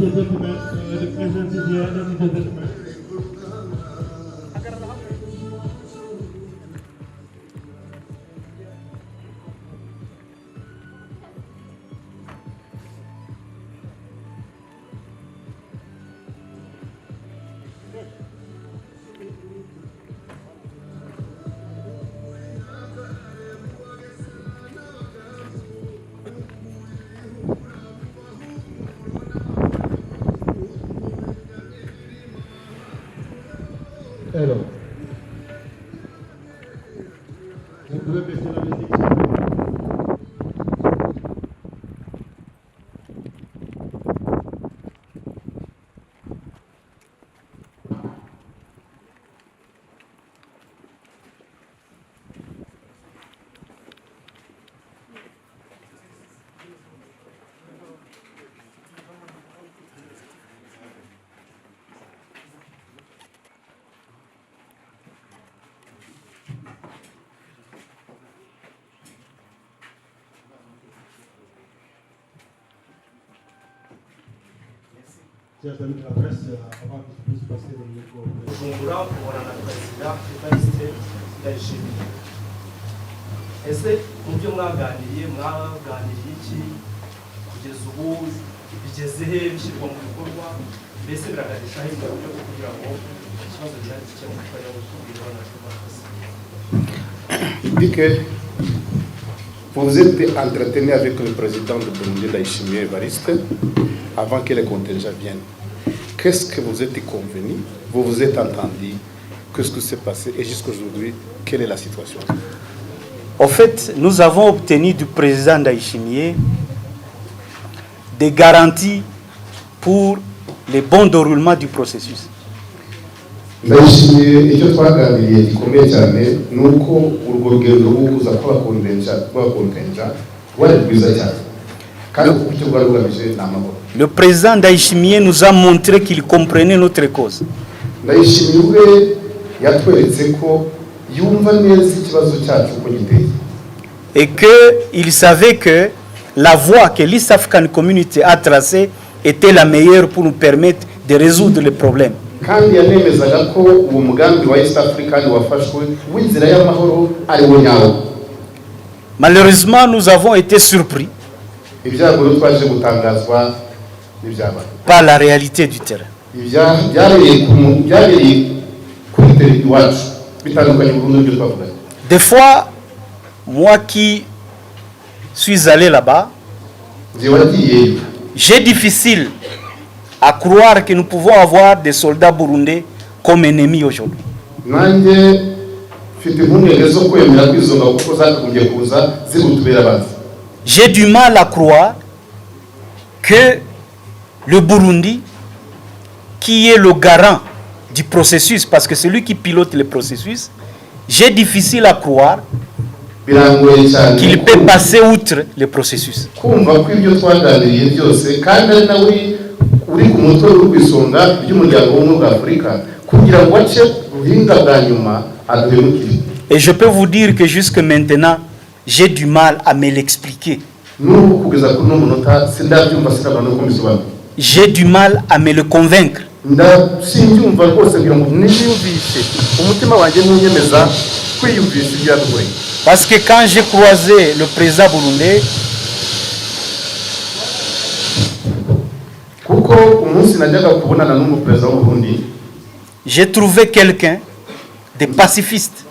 and gentlemen, the president is here, ladies and gentlemen. Alors, vous pouvez baisser la musique. Chers amis de la presse, avant que je puisse passer le micro. Fungura kubona na Perezida Evariste Ndayishimiye. Ese mu byo mwaganiriye iki kugeza ubu bigeze he bishyirwa mu bikorwa mbese biraganisha he mu buryo kugira ngo ikibazo gihari gikemuke Il dit que vous vous êtes entretenu avec le président de Burundi, Ndayishimiye Evariste, avant que les contingents viennent. Qu'est-ce que vous êtes convenu? Vous vous êtes entendu? Qu'est-ce qui s'est passé? Et jusqu'à aujourd'hui, quelle est la situation? En fait, nous avons obtenu du président Ndayishimiye des garanties pour le bon déroulement du processus. Ndayishimiye icyo twaganiriye gikomeye cyane nuko urwo rugendo rwo kuza kwabakondenja rwari rwiza cyane. Le président Ndayishimiye nous a montré qu'il comprenait notre cause. Et qu'il savait que la voie que l'East African Community a tracée était la meilleure pour nous permettre de résoudre les problèmes. Malheureusement, nous avons été surpris par la réalité du terrain. Des fois, moi qui suis allé là-bas, j'ai difficile à croire que nous pouvons avoir des soldats burundais comme ennemis aujourd'hui. J'ai du mal à croire que le Burundi, qui est le garant du processus, parce que c'est lui qui pilote le processus, j'ai difficile à croire qu'il peut passer outre le processus. Et je peux vous dire que jusque maintenant, j'ai du mal à me l'expliquer. J'ai du mal à me le convaincre. Parce que quand j'ai croisé le président burundais, j'ai trouvé quelqu'un de pacifiste.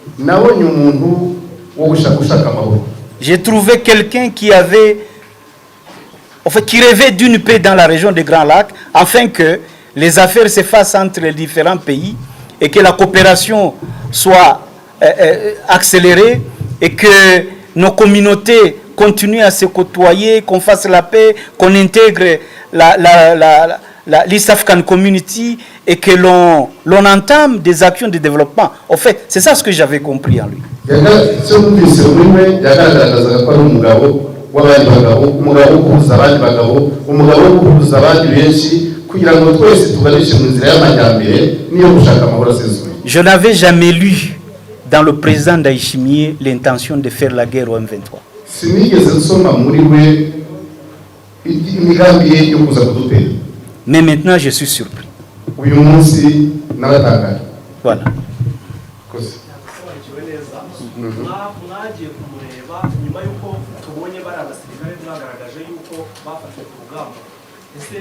J'ai trouvé quelqu'un qui avait, qui rêvait d'une paix dans la région des Grands Lacs, afin que les affaires se fassent entre les différents pays et que la coopération soit accélérée et que nos communautés continuent à se côtoyer, qu'on fasse la paix, qu'on intègre l'East African Community et que l'on entame des actions de développement. En fait, c'est ça ce que j'avais compris en lui. Je n'avais jamais lu dans le président Ndayishimiye l'intention de faire la guerre au M23. Mais maintenant, je suis surpris. uyu munsi n'abatangaje Voilà. Koze. sobanukiwe neza mwagiye kumureba nyuma y'uko tubonye bari abasirikare mwagaragaje yuko bafashe ku rugamba ese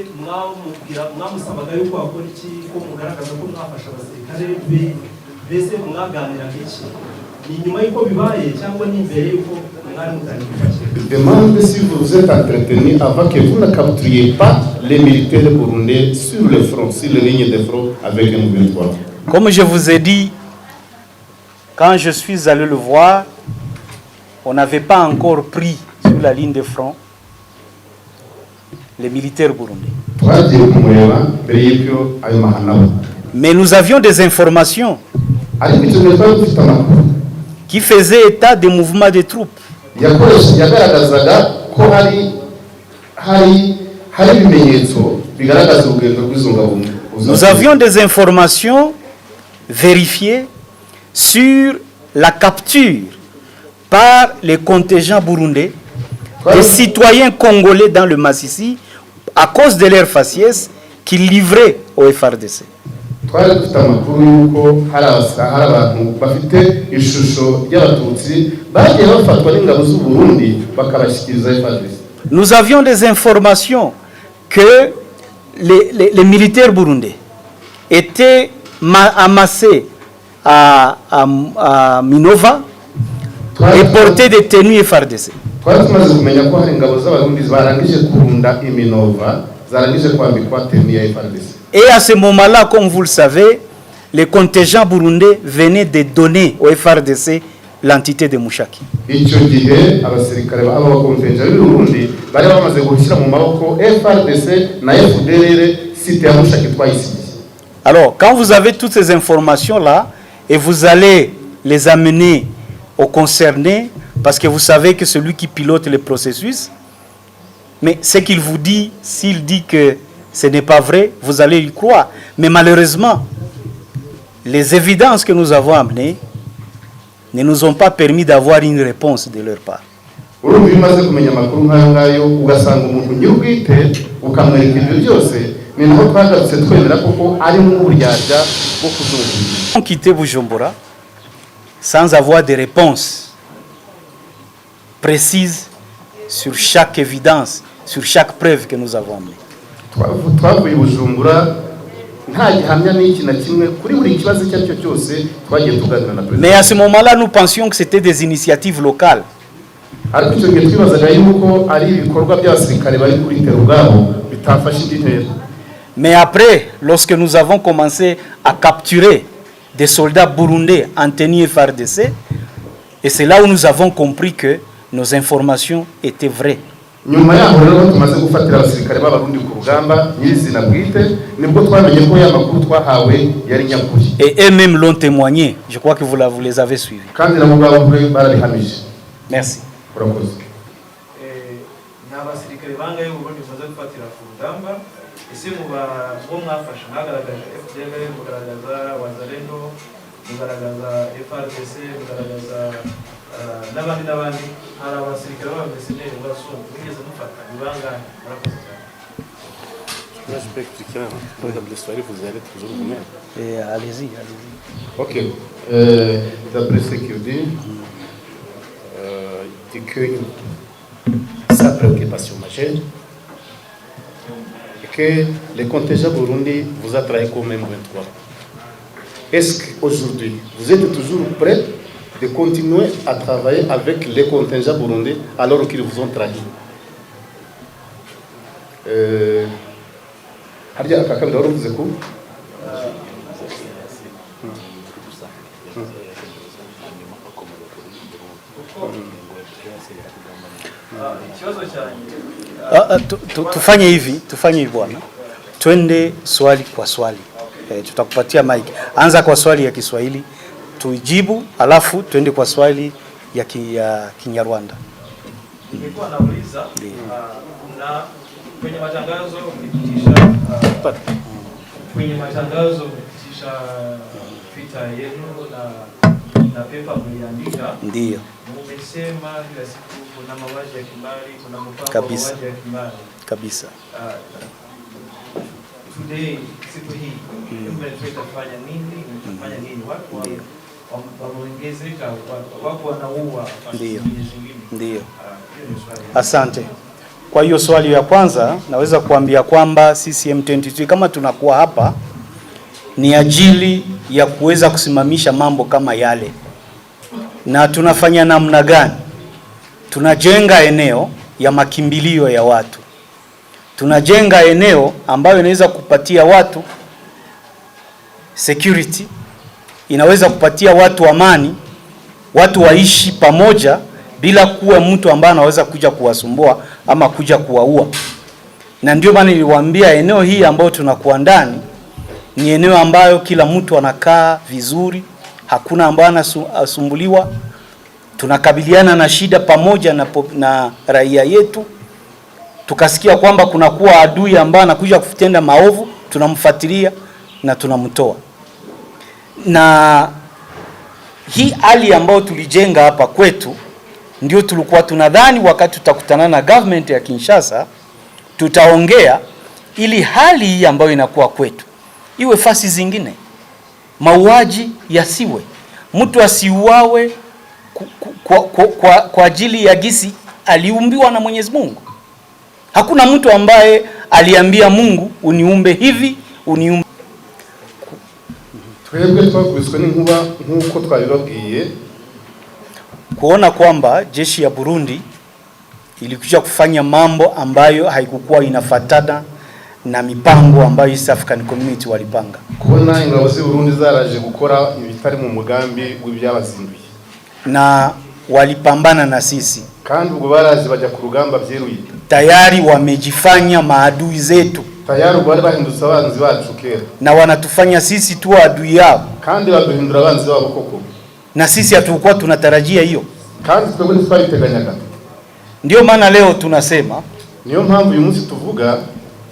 mwamusabaga yuko wakora iki ko mugaragaza ko mwafashe abasirikare mbese mwaganiraga iki ni nyuma y'uko bibaye cyangwa ni imbere y'uko mwari mutangiye gufasha? Demande si vous vous êtes entretenu avant que vous ne capturiez pas les militaires burundais sur le front, sur les lignes de front avec M23. Comme je vous ai dit, quand je suis allé le voir, on n'avait pas encore pris sur la ligne de front les militaires burundais. Mais nous avions des informations qui faisaient état des mouvements des troupes. Nous avions des informations vérifiées sur la capture par les contingents burundais des citoyens congolais dans le Massissi à cause de leur faciès qu'ils livraient au FRDC. Nous avions des informations que les militaires burundais étaient amassés à Minova et portaient des tenues FRDC. Et à ce moment-là, comme vous le savez, les contingents burundais venaient de donner au FRDC l'entité de Mushaki. Alors, quand vous avez toutes ces informations-là, et vous allez les amener aux concernés, parce que vous savez que celui qui pilote le processus, mais ce qu'il vous dit, s'il dit que ce n'est pas vrai, vous allez y croire. Mais malheureusement, les évidences que nous avons amenées ne nous ont pas permis d'avoir une réponse de leur part. On quittait Bujumbura sans avoir de réponse précise sur chaque évidence, sur chaque preuve que nous avons amenée. Mais à ce moment-là, nous pensions que c'était des initiatives locales. Mais après, lorsque nous avons commencé à capturer des soldats burundais en tenue FARDC, et c'est là où nous avons compris que nos informations étaient vraies. Et eux-mêmes l'ont témoigné. Je crois que vous les avez suivis. Merci. ese mubo mwafashe mwagaragaje FDL, mugaragaza Wazalendo, mugaragaza FRDC, mugaragaza n'abandi hari abasirikare b'abamercenaires basumba mwigeze mufata ibangane murakoze cyane. Je peux expliquer, dans l'histoire, vous allez toujours venir. Allez-y. Ok. D'après ce qu'il dit, il dit que sa préoccupation majeure est que les contingents burundais vous a trahi comme M23. Est-ce qu'aujourd'hui, vous êtes toujours prêts de continuer à travailler avec les contingents burundais alors qu'ils vous ont trahi? Tufanye hivi bwana, twende swali kwa swali. Tutakupatia mic. Anza kwa swali ya Kiswahili tujibu, alafu twende kwa swali ya Kinyarwanda. Nilikuwa nauliza na kwenye matangazo mlipitisha Twitter yenu na paper mliandika. Ndio. Mmesema kila siku kuna mauaji ya kimbari, kuna mpango wa mauaji ya kimbari. Kabisa. today, siku hii M23 itafanya nini? Itafanya nini? Watu wameongezeka, wako wanaua ndio. Asante. Kwa hiyo swali ya kwanza naweza kuambia kwamba sisi M23 kama tunakuwa hapa ni ajili ya kuweza kusimamisha mambo kama yale. Na tunafanya namna gani? Tunajenga eneo ya makimbilio ya watu. Tunajenga eneo ambayo inaweza kupatia watu security, inaweza kupatia watu amani, watu waishi pamoja bila kuwa mtu ambaye anaweza kuja kuwasumbua ama kuja kuwaua. Na ndio maana niliwaambia eneo hii ambayo tunakuwa ndani ni eneo ambayo kila mtu anakaa vizuri, hakuna ambaye anasumbuliwa. Tunakabiliana na shida pamoja na raia yetu. Tukasikia kwamba kuna kuwa adui ambaye anakuja kutenda maovu, tunamfuatilia na tunamtoa. Na hii hali ambayo tulijenga hapa kwetu ndio tulikuwa tunadhani wakati tutakutana na government ya Kinshasa tutaongea ili hali hii ambayo inakuwa kwetu iwe fasi zingine. Mauaji yasiwe, mtu asiuawe kwa ajili ya gisi aliumbiwa na Mwenyezi Mungu. Hakuna mtu ambaye aliambia Mungu uniumbe hivi, uniumbe. Twebwe twakubiswe n'inkuba nk'uko twabibabwiye, kuona kwamba jeshi ya Burundi ilikuja kufanya mambo ambayo haikukuwa inafatana na mipango ambayo East African Community walipanga. Kubona ingabo z'u Burundi zaraje gukora ibitari mu mugambi w'ibyabazinduye. Na walipambana na sisi. Kandi ubwo barazi bajya ku rugamba byeruye. Tayari wamejifanya maadui zetu. Tayari ubwo bari bahindutse abanzi bacu kera. Na wanatufanya sisi tu adui yao. Kandi baduhindura abanzi babo koko. Na sisi hatukuwa tunatarajia hiyo. Kandi twebwe twabiteganyaga. Ndio maana leo tunasema, niyo mpamvu uyu munsi tuvuga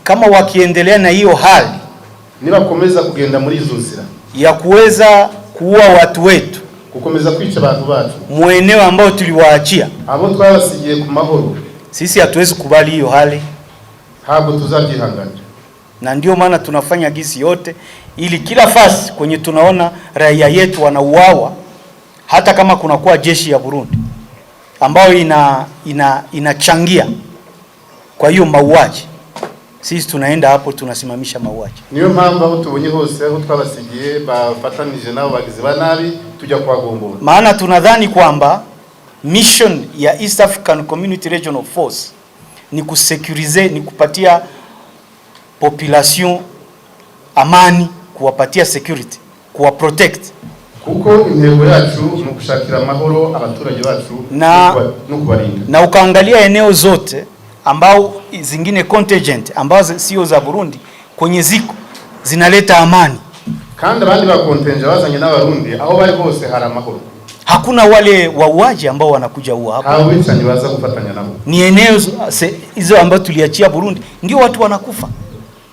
kama wakiendelea na hiyo hali, nibakomeza kugenda muri izo nzira ya kuweza kuua watu wetu, kukomeza kwica abantu bacu mueneo ambao tuliwaachia, abo twabasigiye ku mahoro, sisi hatuwezi kubali hiyo hali, ntabwo tuzabyihanganira. Na ndio maana tunafanya gisi yote ili kila fasi kwenye tunaona raia yetu wanauawa, hata kama kunakuwa jeshi ya Burundi ambayo inachangia kwa hiyo mauaji, sisi tunaenda hapo tunasimamisha mauaji. Niyo mpamvu aho tubonye hose aho twabasigiye bafatanije nabo bagize banabi tujya kwagombora. Maana tunadhani kwamba mission ya East African Community Regional Force ni kusecurize, ni kupatia population amani, kuwapatia security, kuwa protect. Kuko intego yacu ni gushakira amahoro abaturage bacu no kubarinda. Na ukaangalia eneo zote ambao zingine contingent ambazo sio za Burundi kwenye ziko zinaleta amani. Kandi abandi ba contingent bazanye n'abarundi aho bari bose hari amahoro. Hakuna wale wauaji ambao wanakuja huwa hapa. Hao wicanyi baza kufatanya nabo. Ni eneo hizo ambazo tuliachia Burundi ndio watu wanakufa.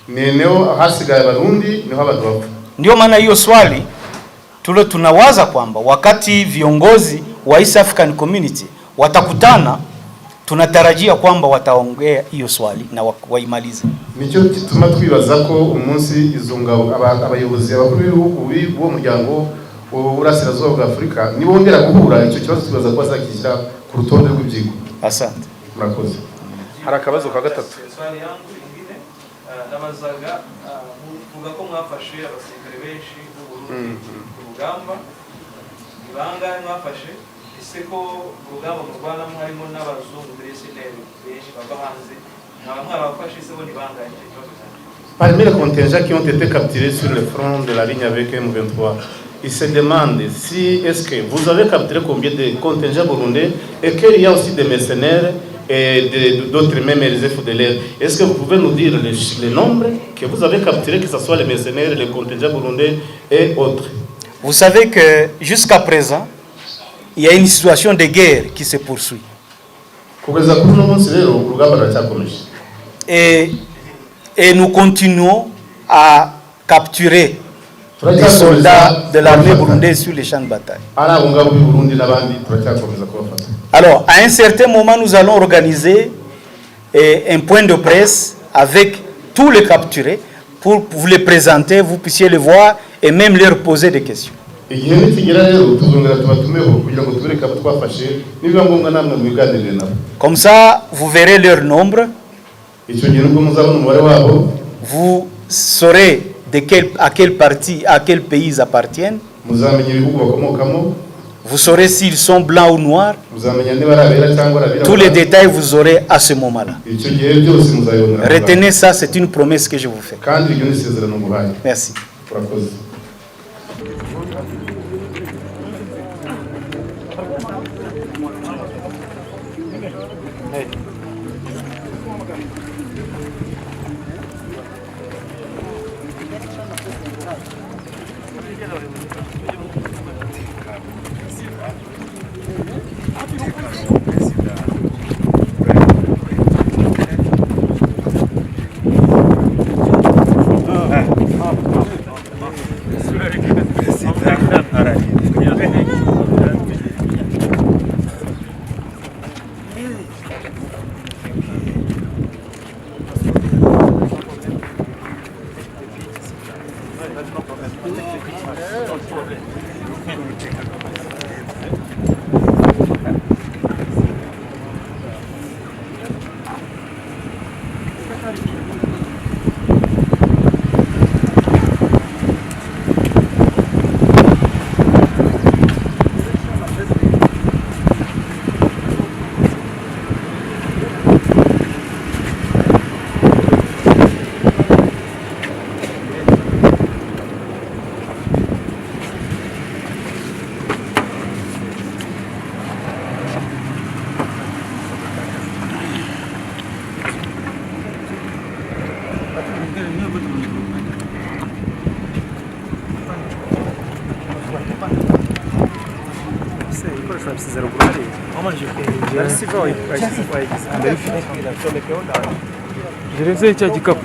Ni eneo hasigaye Burundi ni abantu bapfa. Ndio maana hiyo swali tunawaza kwamba wakati viongozi wa East African Community watakutana, tunatarajia kwamba wataongea hiyo swali na waimalize. Nicyo gituma twibaza ko umunsi izo ngabo abayobozi abakuru b'ibihugu bo muryango w'Uburasirazuba bwa Afurika nibongera guhura, icyo kibazo twibaza ko bazakishyira ku rutonde rw'ibyigo. Asante. Murakoze. Hari akabazo ka gatatu. Swali yangu ingine nabazaga kuvuga ko mwafashe abasirikare benshi b'u Burundi ku rugamba, ibanga mwafashe iseko urugamba mu Rwanda harimo n'abazungu b'Iseneri benshi bava hanze, mwabafashe iseko nibanganye ikibazo cyane. Parmi les contingents qui ont été capturés sur le front de la ligne avec M23, il se demande si est-ce que vous avez capturé combien de contingents burundais et qu'il y a aussi des mercenaires et d'autres même les FDLR. Est-ce que vous pouvez nous dire le nombre que vous avez capturé, que ce soit les mercenaires, les contingents burundais et autres? Vous savez que jusqu'à présent, il y a une situation de guerre qui se poursuit. Et nous continuons à capturer les soldats de l'armée burundaise sur les champs de bataille. Alors, à un certain moment, nous allons organiser un point de presse avec tous les capturés pour vous les présenter, vous puissiez les voir et même leur poser des questions. igihe nikigera rero tuzongera tubatumeho kugira ngo tubereke abo twafashe nibiba ngombwa namwe mwiganirire nabo. Comme ça, vous verrez leur nombre. Icyo gihe nubwo muzabona umubare wabo, vous saurez à quel parti, à quel pays ils appartiennent. muzamenya ibihugu bakomokamo. Vous saurez s'ils sont blancs ou noirs. muzamenya niba ari abera cyangwa ari abirabura. Tous les détails vous aurez à ce moment-là. Icyo gihe byose muzayibonera. Retenez ça, c'est une promesse que je vous fais. kandi iryo ni isezerano mubaye. Merci. Urakoze. Gereza cya gikapu.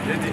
Edi.